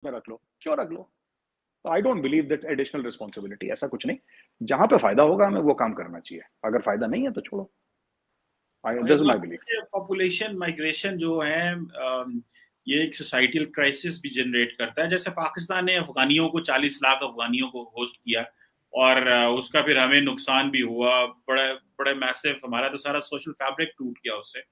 में रख लो, क्यों रख लो? तो I don't believe that additional responsibility, ऐसा कुछ नहीं। जहां पे फायदा होगा हमें वो काम करना चाहिए, अगर फायदा नहीं है तो छोड़ो। और ये दिस इज माई बात बिलीफ। सच है, पॉपुलेशन माइग्रेशन जो है ये एक सोसाइटल क्राइसिस भी जनरेट करता है। जैसे पाकिस्तान ने अफगानियों को 40 लाख अफगानियों को होस्ट किया और उसका फिर हमें नुकसान भी हुआ, बड़े बड़े मैसिव, हमारा तो सारा सोशल फैब्रिक टूट गया उससे।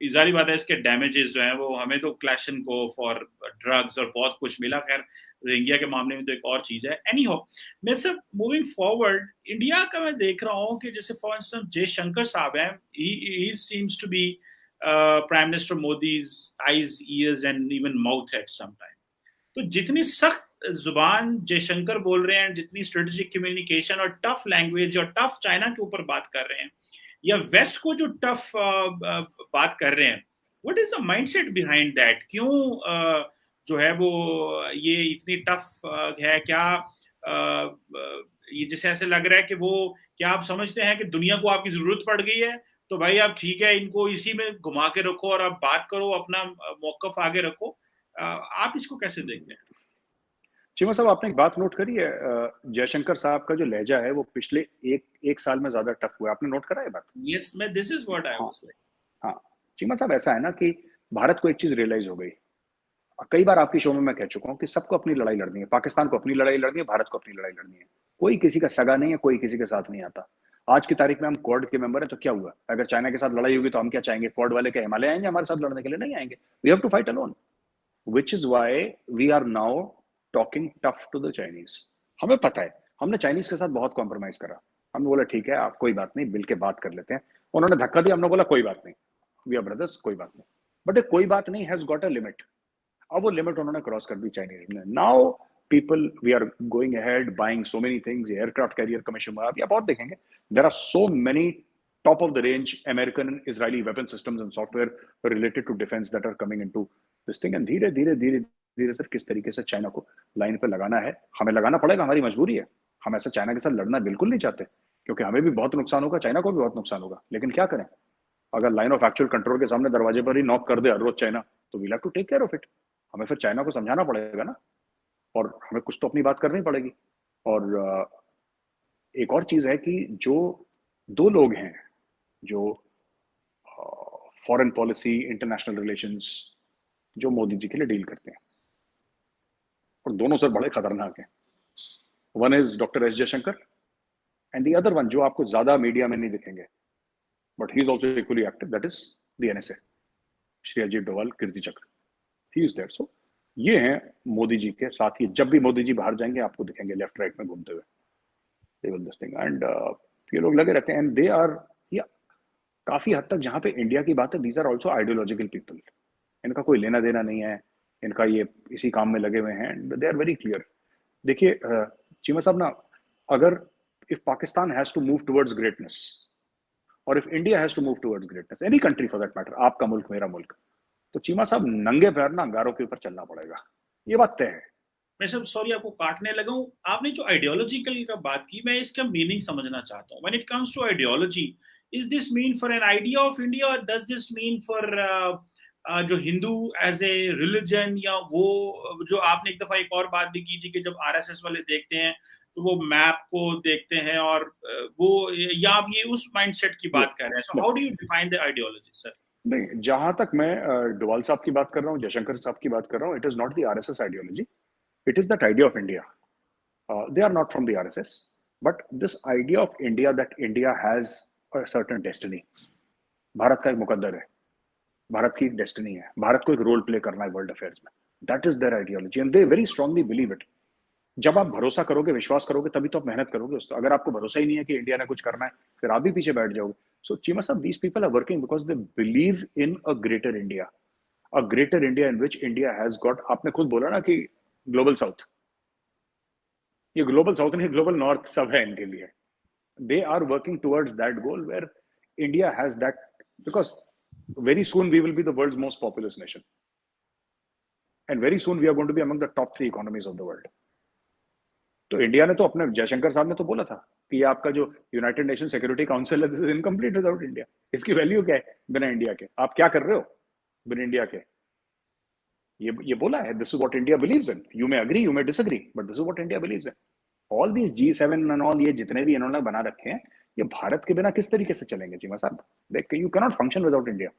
जारी बात है इसके डैमेजेस जो हैं वो हमें तो क्लैशन को फॉर ड्रग्स और बहुत कुछ मिला। खैर रोहिंग्या के मामले में तो एक और चीज है। एनी हो, मैं सब मूविंग फॉरवर्ड इंडिया का मैं देख रहा हूँ कि जैसे फॉर इंस्टेंस जयशंकर साहब हैं, he seems to be prime minister Modi's eyes ears and even mouth at same time. तो जितनी सख्त जुबान जयशंकर बोल रहे हैं, जितनी स्ट्रेटेजिक कम्युनिकेशन और टफ लैंग्वेज और टफ चाइना के ऊपर बात कर रहे हैं, या वेस्ट को जो टफ बात कर रहे हैं, what is the mindset behind that? क्यों जो है वो ये इतनी टफ है? क्या ये जैसे ऐसे लग रहा है कि वो, क्या आप समझते हैं कि दुनिया को आपकी जरूरत पड़ गई है तो भाई आप ठीक है इनको इसी में घुमा के रखो और आप बात करो, अपना मौकफ आगे रखो? आप इसको कैसे देखते हैं? चीमा साहब, आपने एक बात नोट करी है, जयशंकर साहब का जो लहजा है वो पिछले एक एक साल में ज्यादा टफ हुआ है, आपने नोट करा है बात? यस, मैं दिस इज व्हाट आई हाँ। Was like. हाँ। चीमा साहब, ऐसा है ना कि भारत को एक चीज रियलाइज हो गई। कई बार आपकी शो में मैं कह चुका हूँ कि सबको अपनी लड़ाई लड़नी है, पाकिस्तान को अपनी लड़ाई लड़नी है, भारत को अपनी लड़ाई लड़नी है। कोई किसी का सगा नहीं है, कोई किसी के साथ नहीं आता। आज की तारीख में हम क्वाड के मेंबर हैं, तो क्या हुआ? अगर चाइना के साथ लड़ाई होगी तो हम क्या चाहेंगे? क्वाड वाले क्या हिमालय आएंगे हमारे साथ लड़ने के लिए? नहीं आएंगे। We have to fight alone, which is why we are now talking tough to the Chinese. हमें पता है, हमने चाइनीज के साथ बहुत कॉम्प्रोमाइज करा। हमने बोला ठीक है, आप कोई बात नहीं, मिल के बात कर लेते हैं। उन्होंने धक्का दिया, हमने बोला कोई बात नहीं, वी आर ब्रदर्स, कोई बात नहीं। बट कोई बात नहीं हैज गॉट अ लिमिट। अब वो लिमिट उन्होंने क्रॉस कर दी चाइनीज ने। Now people, we are going ahead buying so many things, aircraft carrier commission में आप या बहुत देखेंगे, there are so many top of the range American and Israeli weapon systems and software related to defense that are coming into this thing. And धीरे धीरे धीरे धीरे sir किस तरीके से चाइना को लाइन पे लगाना है, हमें लगाना पड़ेगा, हमारी मजबूरी है। हम ऐसा चाइना के साथ लड़ना बिल्कुल नहीं चाहते, क्योंकि हमें भी बहुत नुकसान होगा, चाइना को भी बहुत नुकसान होगा। लेकिन क्या करें, अगर लाइन ऑफ एक्चुअल कंट्रोल के सामने दरवाजे पर ही नॉक कर दे हर रोज चाइना, तो we'll have to take care of it. हमें फिर चाइना को समझाना पड़ेगा ना, और हमें कुछ तो अपनी बात करनी पड़ेगी। और एक और चीज है कि जो दो लोग हैं जो फॉरेन पॉलिसी, इंटरनेशनल रिलेशंस, जो मोदी जी के लिए डील करते हैं, और दोनों सर बड़े खतरनाक हैं। One is doctor S Jaishankar and the other one, जो आपको ज्यादा मीडिया में नहीं दिखेंगे but he is also equally active, that is the NSA, Shri Ajit Doval, Kirti Chakra, he is there. सो ये हैं मोदी जी के साथ ही। जब भी मोदी जी बाहर जाएंगे आपको दिखेंगे लेफ्ट राइट में घूमते हुए, they will this thing. And ये लोग लगे रहते हैं, एंड दे आर, या काफी हद तक जहां पे इंडिया की बात है, these are also ideological people. इनका कोई लेना देना नहीं है, इनका ये इसी काम में लगे हुए हैं, दे आर वेरी क्लियर। देखिए चीमा साहब ना, अगर if Pakistan has to move towards greatness, और if India has to move towards greatness, any country for that matter, आपका मुल्क मेरा मुल्क, तो चीमा साहब नंगे पैर ना अंगारों के ऊपर चलना पड़ेगा, ये बात तय है। मैं सब सॉरी आपको काटने लगा हूँ। आपने जो आइडियोलॉजिकल का बात की, मैं इसका मीनिंग समझना चाहता हूँ। When it comes to ideology, is this mean for an idea of India और डज दिस मीन फॉर जो हिंदू एज ए रिलीजन? या वो जो आपने एक दफा एक और बात भी की थी कि जब आरएसएस वाले देखते हैं तो वो मैप को देखते हैं और वो, या आप ये उस माइंडसेट की ये बात कर रहे हैं? So how do you define the ideology sir? नहीं, जहां तक मैं डोवाल साहब की बात कर रहा हूँ, जयशंकर साहब की बात कर रहा हूँ, it is not the RSS ideology, it is that idea of India. They are not from the RSS, but this idea of India, that India has a certain destiny. Bharat का एक मुकद्दर है, भारत की एक डेस्टिनी है, भारत को एक रोल प्ले करना है वर्ल्ड अफेयर्स में। That is there ideology and they very strongly believe it. जब आप भरोसा करोगे, विश्वास करोगे, तभी तो आप मेहनत करोगे दोस्तों। अगर आपको भरोसा ही नहीं है कि इंडिया ने कुछ करना है, फिर आप भी पीछे बैठ जाओगे। सो चीमा साहब, these people are working because they believe in a greater India, a greater India in which India has got, आपने खुद बोला ना कि ग्लोबल साउथ, ये ग्लोबल साउथ नहीं, ग्लोबल नॉर्थ सब है इनके लिए। They are working towards that goal where India has that, because very soon we will be the world's most populous nation, and very soon we are going to be among the top 3 economies of the world. तो India ने तो अपने, जयशंकर साहब ने तो बोला था कि ये आपका जो यूनाइटेड नेशन सिक्योरिटी काउंसिल है, this is incomplete without India. इसकी वैल्यू क्या है बिना इंडिया के? आप क्या कर रहे हो बिना इंडिया के? ये बोला है, this is what India believes in, you may agree you may disagree, but this is what India believes in. All these G7 and all, ये जितने भी इन्होंने बना रखे हैं, ये भारत के बिना किस तरीके से चलेंगे चीमा साहब? देख, you can not function without India.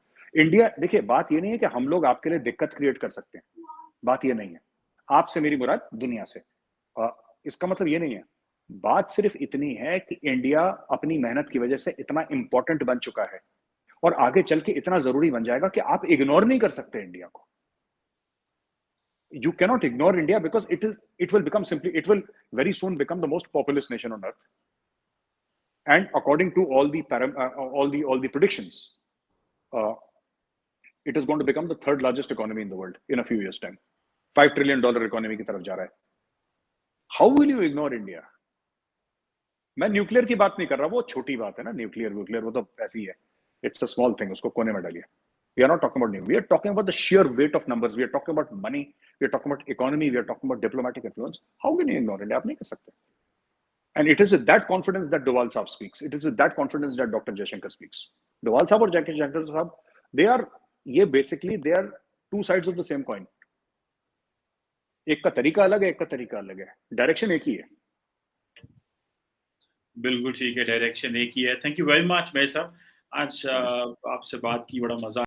India, देखिए बात ये नहीं है कि हम लोग आपके लिए दिक्कत क्रिएट कर सकते हैं, बात ये नहीं है। आपसे मेरी मुराद दुनिया से, इसका मतलब ये नहीं है। बात सिर्फ इतनी है कि इंडिया अपनी मेहनत की वजह से इतना इंपॉर्टेंट बन चुका है और आगे चल के इतना जरूरी बन जाएगा कि आप इग्नोर नहीं कर सकते इंडिया को। You cannot ignore India because it will become simply, it will very soon become the most populous nation on earth. And according to all the predictions, it is going to become the third largest economy in the world in a few years' time. $5 trillion economy की तरफ जा रहा है. How will you ignore India? मैं nuclear की बात नहीं कर रहा, वो छोटी बात है ना, न्यूक्लियर वो तो ऐसी है, इट्स अ स्मॉल थिंग, उसको कोने में डालिए। We are not talking about new. We are talking about the sheer weight of numbers. We are talking about money. We are talking about economy. We are talking about diplomatic influence. How can you ignore India? आप नहीं कर सकते. And it is with that confidence that Doval Saab speaks. It is with that confidence that Dr. Jaishankar speaks. Doval Saab और Jaishankar Saab, ये basically they are two sides of the same coin. एक का तरीका अलग है, एक का तरीका अलग है, डायरेक्शन एक ही है। बिल्कुल ठीक है, डायरेक्शन एक ही है। थैंक यू वेरी मच भाई साहब, आज आपसे बात की बड़ा मजा